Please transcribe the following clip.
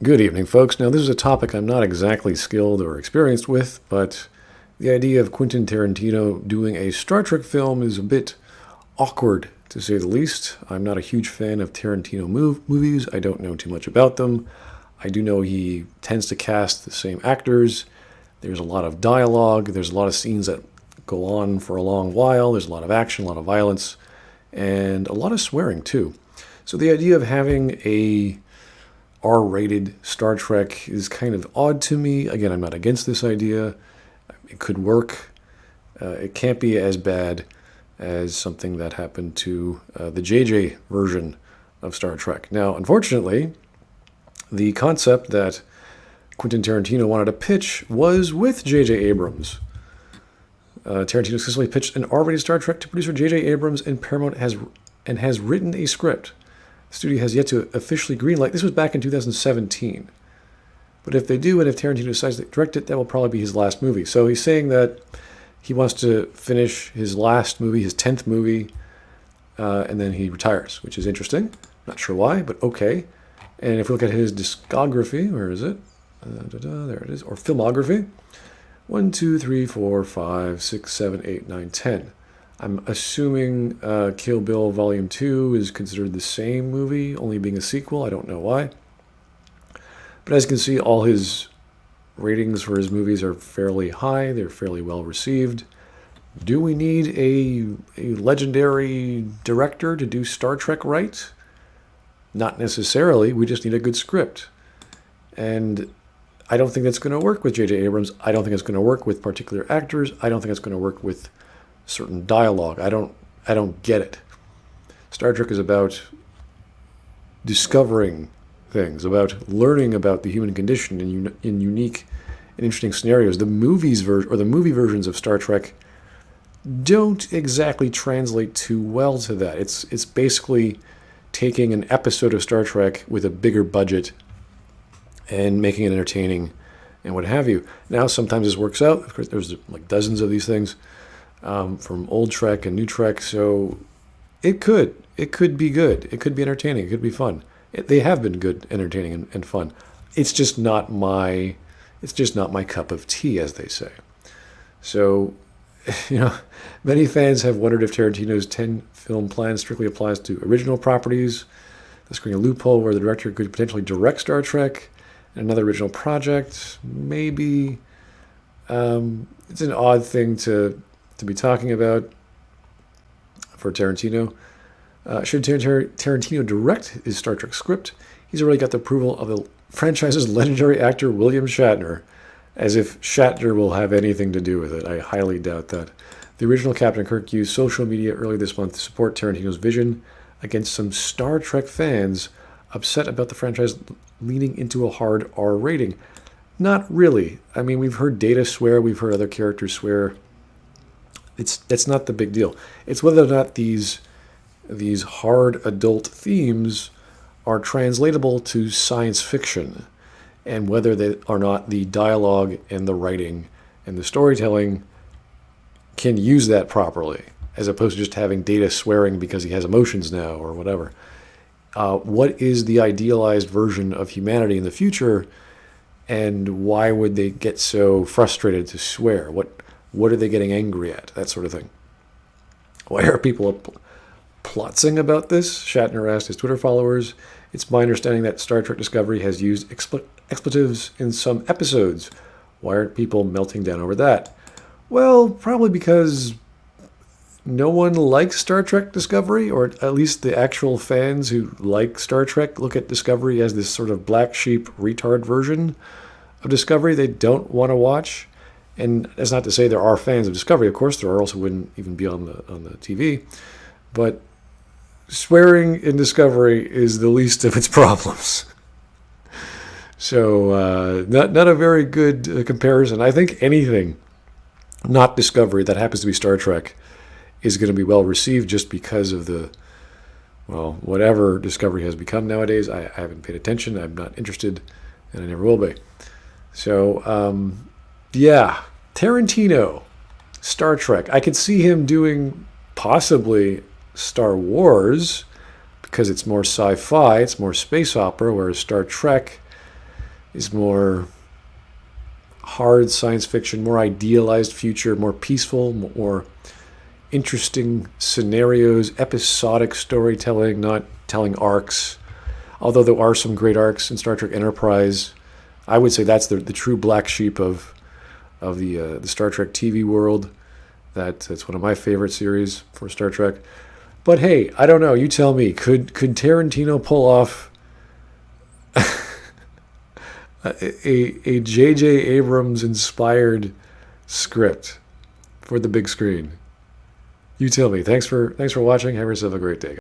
Good evening, folks. Now, this is a topic I'm not exactly skilled or experienced with, but the idea of Quentin Tarantino doing a Star Trek film is a bit awkward, to say the least. I'm not a huge fan of Tarantino movies. I don't know too much about them. I do know he tends to cast the same actors. There's a lot of dialogue. There's a lot of scenes that go on for a long while. There's a lot of action, a lot of violence, and a lot of swearing, too. So the idea of having a R-rated Star Trek is kind of odd to me. Again, I'm not against this idea. It could work. It can't be as bad as something that happened to the JJ version of Star Trek. Now, unfortunately, the concept that Quentin Tarantino wanted to pitch was with J.J. Abrams. Tarantino successfully pitched an R-rated Star Trek to producer J.J. Abrams, and Paramount has written a script. The studio has yet to officially greenlight. This was back in 2017. But if they do, and if Tarantino decides to direct it, that will probably be his last movie. So he's saying that he wants to finish his last movie, his 10th movie, and then he retires, which is interesting. Not sure why, but okay. And if we look at his discography, where is it? There it is, or filmography. 1, 2, 3, 4, 5, 6, 7, 8, 9, 10. I'm assuming Kill Bill Volume 2 is considered the same movie, only being a sequel. I don't know why. But as you can see, all his ratings for his movies are fairly high. They're fairly well received. Do we need a legendary director to do Star Trek right? Not necessarily. We just need a good script. And I don't think that's going to work with J.J. Abrams. I don't think it's going to work with particular actors. I don't think it's going to work with certain dialogue. I don't get it. Star Trek is about discovering things, about learning about the human condition in unique and interesting scenarios. The movie versions of Star Trek don't exactly translate too well to that. It's basically taking an episode of Star Trek with a bigger budget and making it entertaining and what have you. Now, sometimes this works out. Of course, there's like dozens of these things. From old Trek and new Trek, so it could be good. It could be entertaining. It could be fun. They have been good, entertaining, and fun. It's just not my cup of tea, as they say. So, many fans have wondered if Tarantino's 10-film plan strictly applies to original properties, thus creating a loophole where the director could potentially direct Star Trek and another original project. Maybe it's an odd thing to be talking about for Tarantino. Should Tarantino direct his Star Trek script? He's already got the approval of the franchise's legendary actor William Shatner, as if Shatner will have anything to do with it. I highly doubt that. The original Captain Kirk used social media earlier this month to support Tarantino's vision against some Star Trek fans upset about the franchise leaning into a hard R rating. Not really. I mean, we've heard Data swear, we've heard other characters swear. That's not the big deal. It's whether or not these hard adult themes are translatable to science fiction, and whether they are not the dialogue and the writing and the storytelling can use that properly, as opposed to just having Data swearing because he has emotions now or whatever. What is the idealized version of humanity in the future, and why would they get so frustrated to swear? What are they getting angry at? That sort of thing. Why are people plotzing about this? Shatner asked his Twitter followers. It's my understanding that Star Trek Discovery has used expletives in some episodes. Why aren't people melting down over that? Well, probably because no one likes Star Trek Discovery, or at least the actual fans who like Star Trek look at Discovery as this sort of black sheep retard version of Discovery they don't want to watch. And that's not to say there are fans of Discovery. Of course there are, else it wouldn't even be on the TV. But swearing in Discovery is the least of its problems. So not a very good comparison. I think anything not Discovery that happens to be Star Trek is going to be well received just because of whatever Discovery has become nowadays. I haven't paid attention. I'm not interested, and I never will be. So, yeah, Tarantino, Star Trek. I could see him doing possibly Star Wars because it's more sci-fi, it's more space opera, whereas Star Trek is more hard science fiction, more idealized future, more peaceful, more interesting scenarios, episodic storytelling, not telling arcs. Although there are some great arcs in Star Trek Enterprise, I would say that's the true black sheep of the Star Trek TV world. That's one of my favorite series for Star Trek. But hey, I don't know. You tell me. Could Tarantino pull off a J.J. Abrams inspired script for the big screen? You tell me. Thanks for watching. Have yourself a great day.